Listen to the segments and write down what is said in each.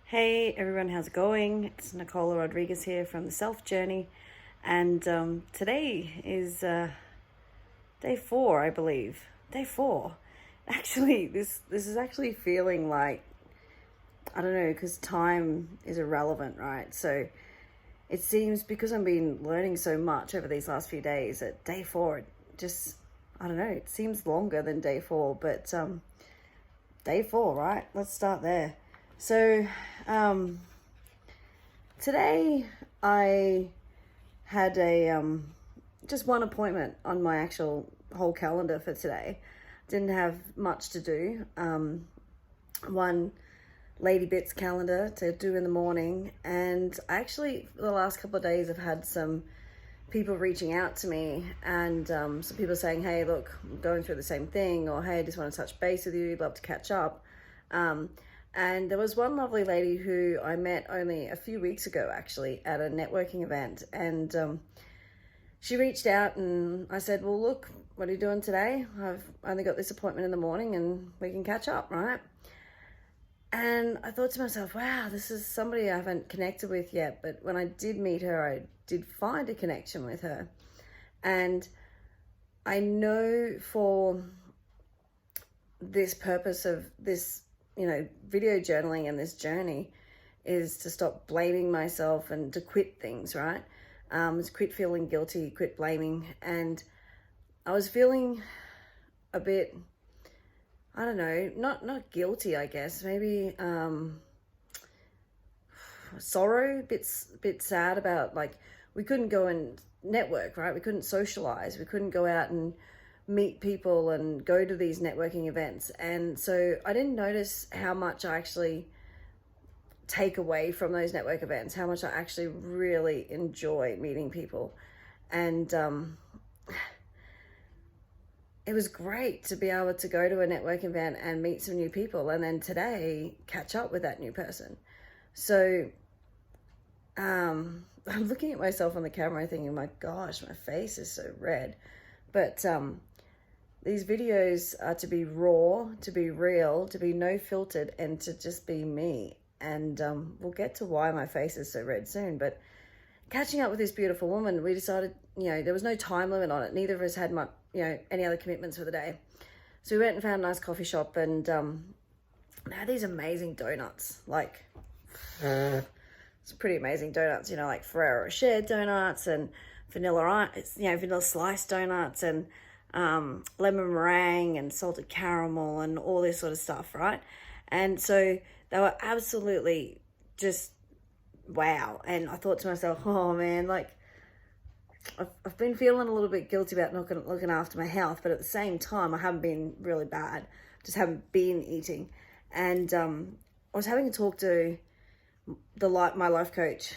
Hey everyone, how's it going? It's Nicola Rodriguez here from the Self Journey, and today is day 4, I believe. Day 4. Actually, this is actually feeling like, I don't know, because time is irrelevant, right? So it seems, because I've been learning so much over these last few days, that day 4 just, I don't know, it seems longer than day 4, but day 4, right? Let's start there. So today I had a just one appointment on my actual whole calendar for today. Didn't have much to do. One Lady Bits calendar to do in the morning, and I actually, for the last couple of days, I've had some people reaching out to me, and some people saying, hey, look, I'm going through the same thing, or hey, I just want to touch base with you, love to catch up. And there was one lovely lady who I met only a few weeks ago, actually, at a networking event. And she reached out and I said, well, look, what are you doing today? I've only got this appointment in the morning and we can catch up, right? And I thought to myself, wow, this is somebody I haven't connected with yet. But when I did meet her, I did find a connection with her. And I know for this purpose of this, video journaling and this journey is to stop blaming myself and to quit things, right? To quit feeling guilty, quit blaming. And I was feeling a bit, I don't know, not guilty, I guess, maybe sorrow, bit sad about, like, we couldn't go and network, right? We couldn't socialize. We couldn't go out and meet people and go to these networking events. And so I didn't notice how much I actually take away from those network events, how much I actually really enjoy meeting people. And it was great to be able to go to a network event and meet some new people, and then today catch up with that new person. So I'm looking at myself on the camera thinking, my gosh, my face is so red. But these videos are to be raw, to be real, to be no filtered, and to just be me. And we'll get to why my face is so red soon. But catching up with this beautiful woman, we decided, there was no time limit on it. Neither of us had much, any other commitments for the day. So we went and found a nice coffee shop, and they had these amazing donuts. Like, it's pretty amazing donuts, like Ferrero Rocher donuts and vanilla sliced donuts and lemon meringue and salted caramel and all this sort of stuff, right? And so they were absolutely just wow. And I thought to myself, oh man, like I've been feeling a little bit guilty about not looking after my health, but at the same time I haven't been really bad, just haven't been eating. And I was having a talk to my life coach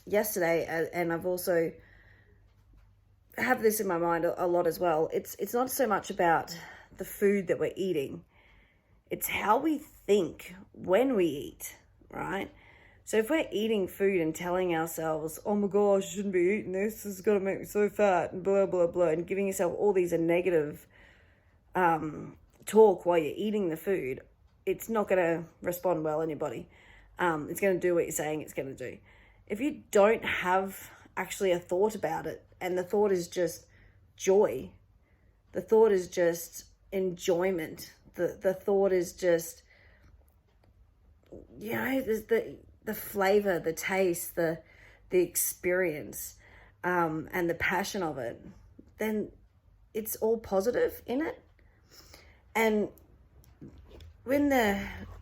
yesterday, and I've also have this in my mind a lot as well. It's not so much about the food that we're eating, it's how we think when we eat, right? So if we're eating food and telling ourselves, oh my gosh, I shouldn't be eating this is gonna make me so fat and blah blah blah, and giving yourself all these negative talk while you're eating the food, it's not gonna respond well in your body. It's gonna do what you're saying it's gonna do. If you don't have actually a thought about it, and the thought is just joy, the thought is just enjoyment, the thought is just, the flavor, the taste, the experience, and the passion of it, then it's all positive in it. And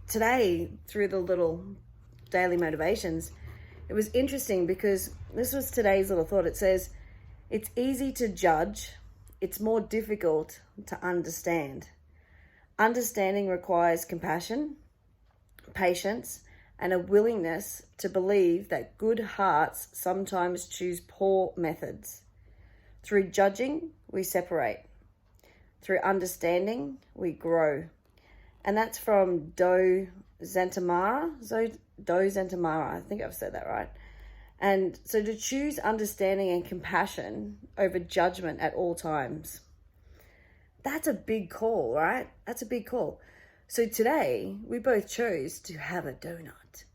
today, through the little daily motivations, it was interesting because this was today's little thought. It says, it's easy to judge, it's more difficult to understand. Understanding requires compassion, patience, and a willingness to believe that good hearts sometimes choose poor methods. Through judging, we separate. Through understanding, we grow. And that's from Doe Zantamata. Doe Zantamata, I think I've said that right. And so to choose understanding and compassion over judgment at all times, that's a big call, right? That's a big call. So today we both chose to have a donut,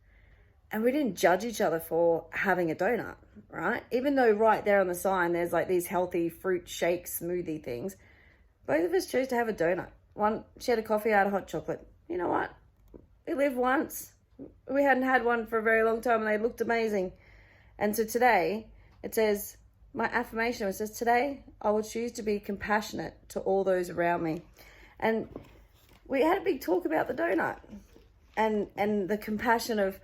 and we didn't judge each other for having a donut, right? Even though right there on the sign there's like these healthy fruit shake smoothie things, both of us chose to have a donut. One, she had a coffee, I had a hot chocolate. You know what? We live once. We hadn't had one for a very long time, and they looked amazing. And so today it says, my affirmation, it says, today I will choose to be compassionate to all those around me. And we had a big talk about the donut and the compassion of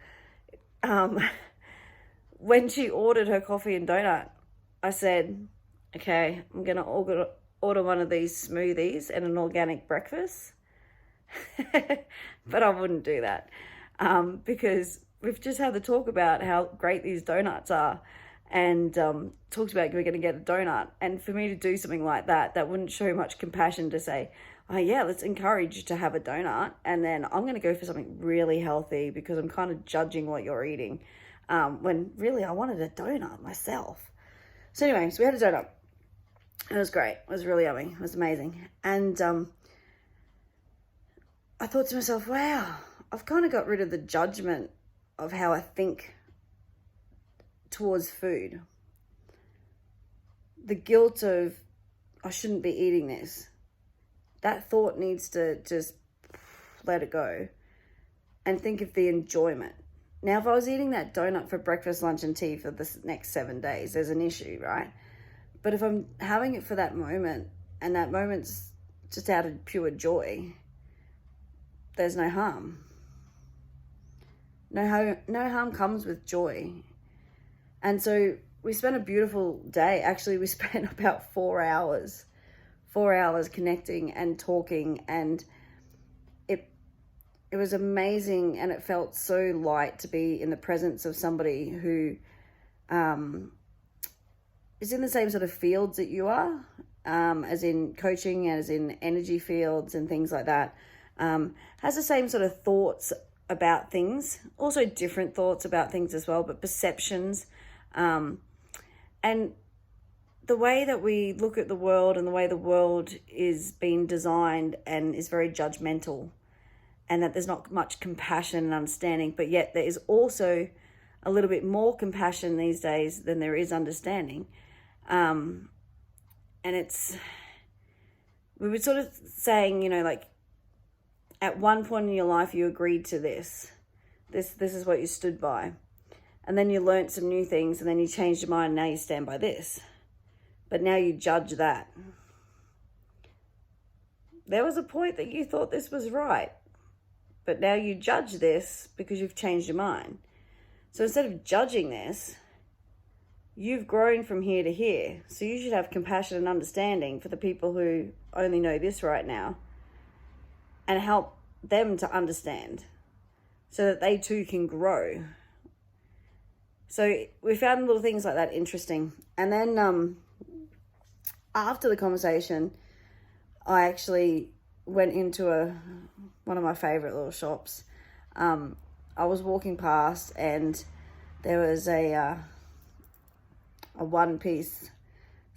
when she ordered her coffee and donut. I said, okay, I'm going to order one of these smoothies and an organic breakfast. But I wouldn't do that because we've just had the talk about how great these donuts are, and talked about we're going to get a donut. And for me to do something like that, that wouldn't show much compassion to say, oh yeah, let's encourage you to have a donut, and then I'm going to go for something really healthy because I'm kind of judging what you're eating, when really I wanted a donut myself. So anyway, so we had a donut. It was great. It was really yummy. It was amazing. And I thought to myself, wow, I've kind of got rid of the judgment of how I think towards food. The guilt of, I shouldn't be eating this. That thought needs to just let it go and think of the enjoyment. Now, if I was eating that donut for breakfast, lunch, and tea for the next 7 days, there's an issue, right? But if I'm having it for that moment, and that moment's just out of pure joy, there's no harm. No harm comes with joy. And so we spent a beautiful day. Actually, we spent about 4 hours connecting and talking, and it was amazing, and it felt so light to be in the presence of somebody who is in the same sort of fields that you are, as in coaching, as in energy fields and things like that, has the same sort of thoughts about things, also different thoughts about things as well, but perceptions, and the way that we look at the world and the way the world is being designed and is very judgmental, and that there's not much compassion and understanding, but yet there is also a little bit more compassion these days than there is understanding. And we were sort of saying, you know, like at one point in your life, you agreed to this is what you stood by. And then you learnt some new things, and then you changed your mind, and now you stand by this. But now you judge that. There was a point that you thought this was right, but now you judge this because you've changed your mind. So instead of judging this, you've grown from here to here. So you should have compassion and understanding for the people who only know this right now, and help them to understand so that they too can grow. So we found little things like that interesting. And then after the conversation, I actually went into one of my favorite little shops. I was walking past, and there was a one-piece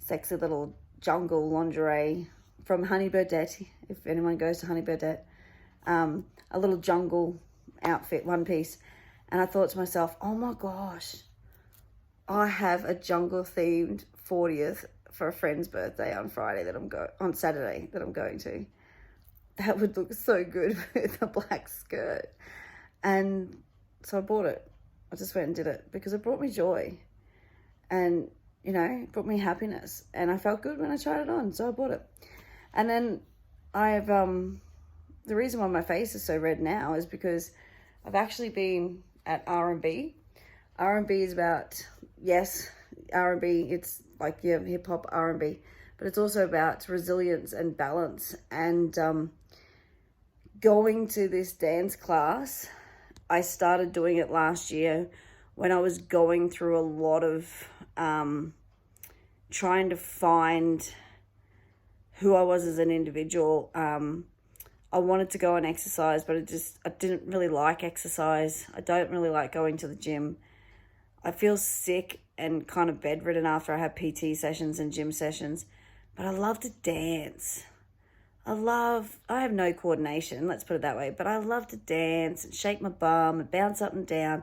sexy little jungle lingerie from Honey Birdette, if anyone goes to Honey Birdette, a little jungle outfit, one piece. And I thought to myself, oh my gosh, I have a jungle themed 40th for a friend's birthday on Saturday that I'm going to. That would look so good with a black skirt. And so I bought it. I just went and did it because it brought me joy, and, you know, it brought me happiness, and I felt good when I tried it on. So I bought it. And then I've, the reason why my face is so red now is because I've actually been at R&B. R&B is about, yes, R&B, it's like your hip hop R&B, but it's also about resilience and balance. And going to this dance class, I started doing it last year when I was going through a lot of trying to find who I was as an individual. I wanted to go and exercise, but I didn't really like exercise. I don't really like going to the gym. I feel sick and kind of bedridden after I have PT sessions and gym sessions, but I love to dance. I have no coordination, let's put it that way, but I love to dance and shake my bum and bounce up and down.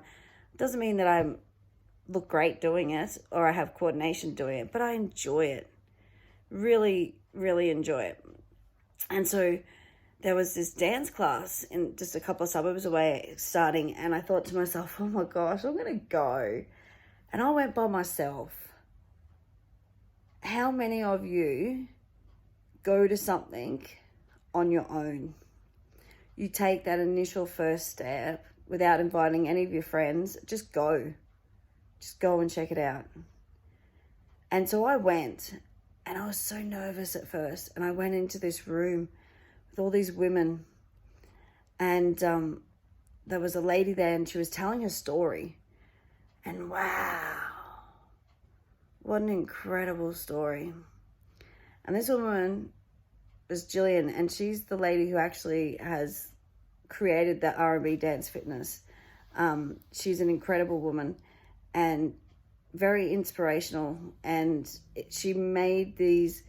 Doesn't mean that I look great doing it or I have coordination doing it, but I enjoy it. Really, really enjoy it. And so there was this dance class in just a couple of suburbs away starting, and I thought to myself, oh my gosh, I'm going to go. And I went by myself. How many of you go to something on your own? You take that initial first step without inviting any of your friends. Just go and check it out. And so I went, and I was so nervous at first, and I went into this room with all these women, and there was a lady there, and she was telling her story, and wow, what an incredible story. And this woman was Jillian, and she's the lady who actually has created the R&B dance fitness. She's an incredible woman and very inspirational, and she made these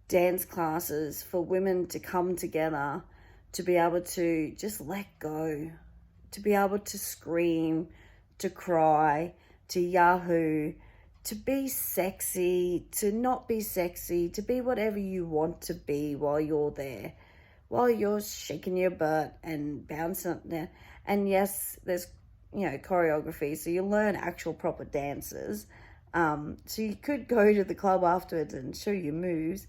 dance classes for women to come together to be able to just let go, to be able to scream, to cry, to yahoo, to be sexy, to not be sexy, to be whatever you want to be while you're there, while you're shaking your butt and bouncing up there. And yes, there's, choreography, so you learn actual proper dances. So you could go to the club afterwards and show your moves.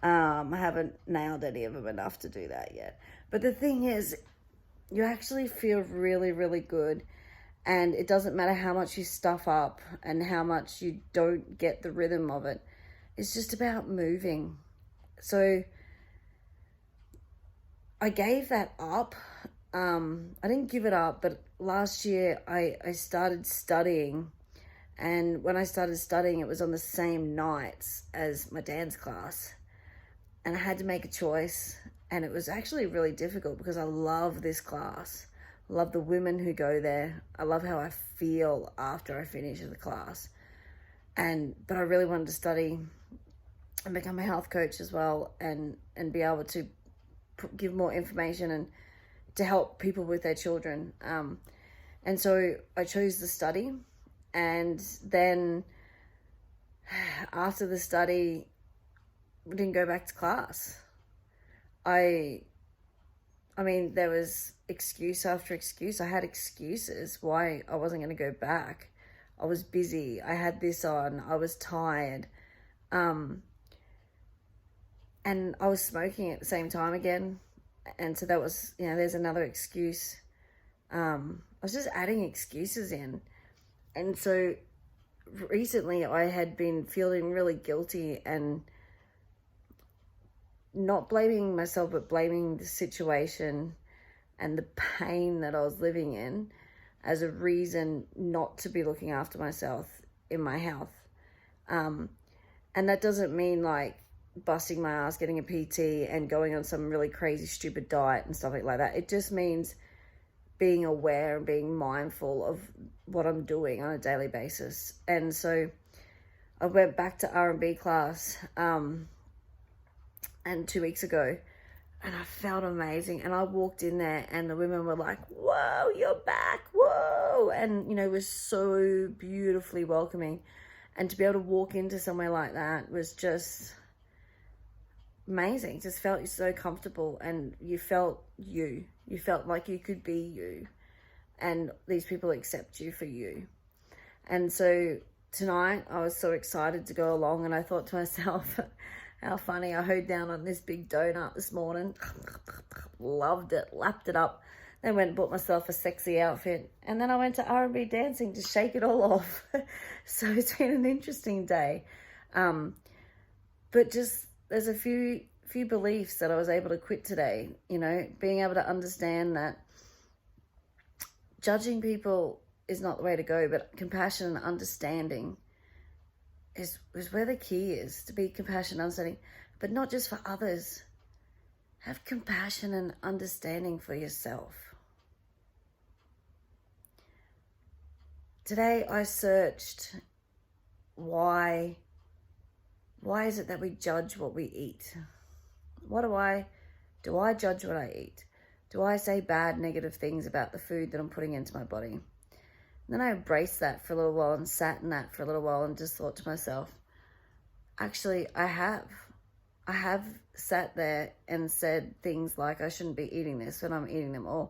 I haven't nailed any of them enough to do that yet. But the thing is, you actually feel really, really good. And it doesn't matter how much you stuff up and how much you don't get the rhythm of it. It's just about moving. So I gave that up. I didn't give it up, but last year I started studying. And when I started studying, it was on the same nights as my dance class. And I had to make a choice. And it was actually really difficult because I love this class. I love the women who go there. I love how I feel after I finish the class. But I really wanted to study and become a health coach as well, and be able to give more information and to help people with their children. And so I chose the study. And then after the study, we didn't go back to class. I mean, there was excuse after excuse. I had excuses why I wasn't going to go back. I was busy. I had this on. I was tired. And I was smoking at the same time again. And so that was, there's another excuse. I was just adding excuses in. And so recently I had been feeling really guilty and not blaming myself, but blaming the situation and the pain that I was living in as a reason not to be looking after myself in my health. And that doesn't mean like busting my ass, getting a PT and going on some really crazy, stupid diet and stuff like that. It just means being aware and being mindful of what I'm doing on a daily basis. And so I went back to R&B class and 2 weeks ago, and I felt amazing. And I walked in there and the women were like, whoa, you're back, whoa. And, it was so beautifully welcoming. And to be able to walk into somewhere like that was just amazing. Just felt so comfortable, and you felt you. You felt like you could be you. And these people accept you for you. And so tonight I was so excited to go along, and I thought to myself, how funny, I hoed down on this big donut this morning. Loved it, lapped it up. Then went and bought myself a sexy outfit. And then I went to R&B dancing to shake it all off. So it's been an interesting day. But just, there's a few beliefs that I was able to quit today. Being able to understand that judging people is not the way to go, but compassion and understanding is where the key is, to be compassionate and understanding, but not just for others. Have compassion and understanding for yourself. Today I searched why is it that we judge what we eat? What do I Do I judge what I eat? Do I say bad, negative things about the food that I'm putting into my body? And then I embraced that for a little while and sat in that for a little while and just thought to myself, actually, I have sat there and said things like, I shouldn't be eating this when I'm eating them, or,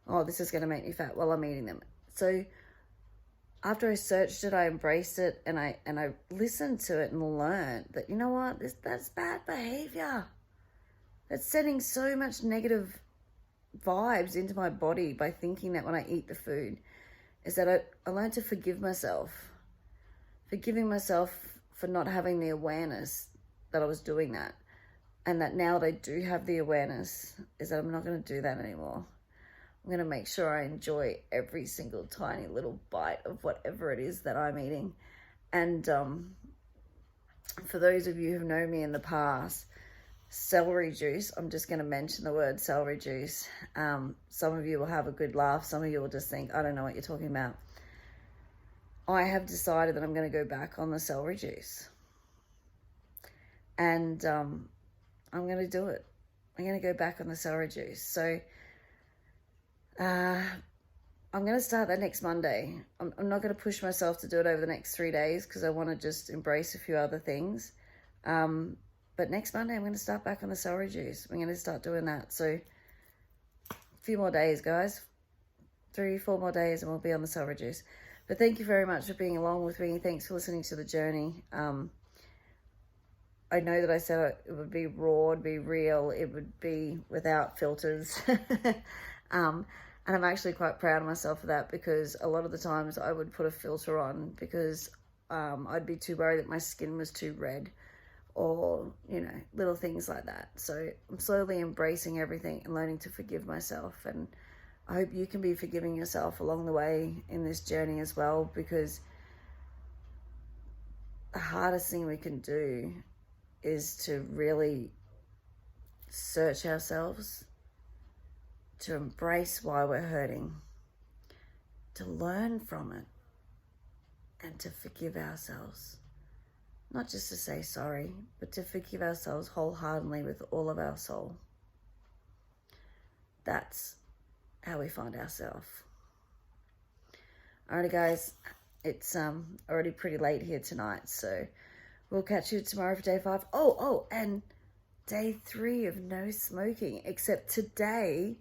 oh, this is going to make me fat while I'm eating them. So after I searched it, I embraced it, and I listened to it and learned that, you know what, that's bad behavior. That's sending so much negative vibes into my body by thinking that when I eat the food, is that I learned to forgive myself. Forgiving myself for not having the awareness that I was doing that. And that now that I do have the awareness, is that I'm not going to do that anymore. I'm going to make sure I enjoy every single tiny little bite of whatever it is that I'm eating. And for those of you who know me in the past, celery juice, I'm just going to mention the word celery juice. Some of you will have a good laugh. Some of you will just think, I don't know what you're talking about. I have decided that I'm going to go back on the celery juice. And I'm going to do it. I'm going to go back on the celery juice. So I'm going to start that next Monday. I'm not going to push myself to do it over the next 3 days because I want to just embrace a few other things. But next Monday, I'm going to start back on the celery juice. I'm going to start doing that. So a few more days, guys. 3-4 more days and we'll be on the celery juice. But thank you very much for being along with me. Thanks for listening to the journey. I know that I said it would be raw, it'd be real, it would be without filters. And I'm actually quite proud of myself for that, because a lot of the times I would put a filter on because I'd be too worried that my skin was too red, or, you know, little things like that. So I'm slowly embracing everything and learning to forgive myself. And I hope you can be forgiving yourself along the way in this journey as well, because the hardest thing we can do is to really search ourselves, to embrace why we're hurting, to learn from it, and to forgive ourselves. Not just to say sorry, but to forgive ourselves wholeheartedly with all of our soul. That's how we find ourselves. Alrighty, guys, it's already pretty late here tonight, so we'll catch you tomorrow for day 5. Oh, and day 3 of no smoking, except today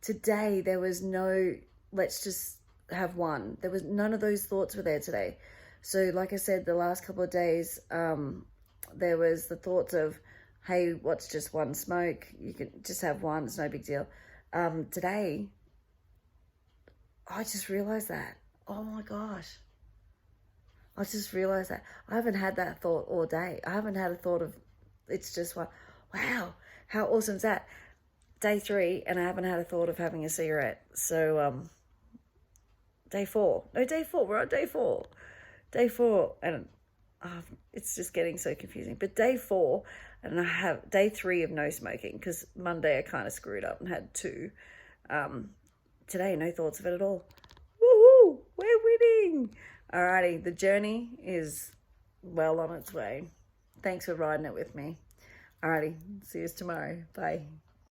there was no, let's just have one. There was none of those thoughts were there today. So like I said, the last couple of days, there was the thoughts of, hey, what's just one smoke? You can just have one, it's no big deal. Today, I just realized that. Oh my gosh. I just realized that. I haven't had that thought all day. I haven't had a thought of, it's just one. Wow, how awesome is that? Day 3, and I haven't had a thought of having a cigarette. So, day 4. No, day 4. We're on day 4. Day 4, and it's just getting so confusing. But day 4, and I have day 3 of no smoking, because Monday I kind of screwed up and had 2. Today, no thoughts of it at all. Woohoo! We're winning! Alrighty, the journey is well on its way. Thanks for riding it with me. Alrighty, see you tomorrow. Bye.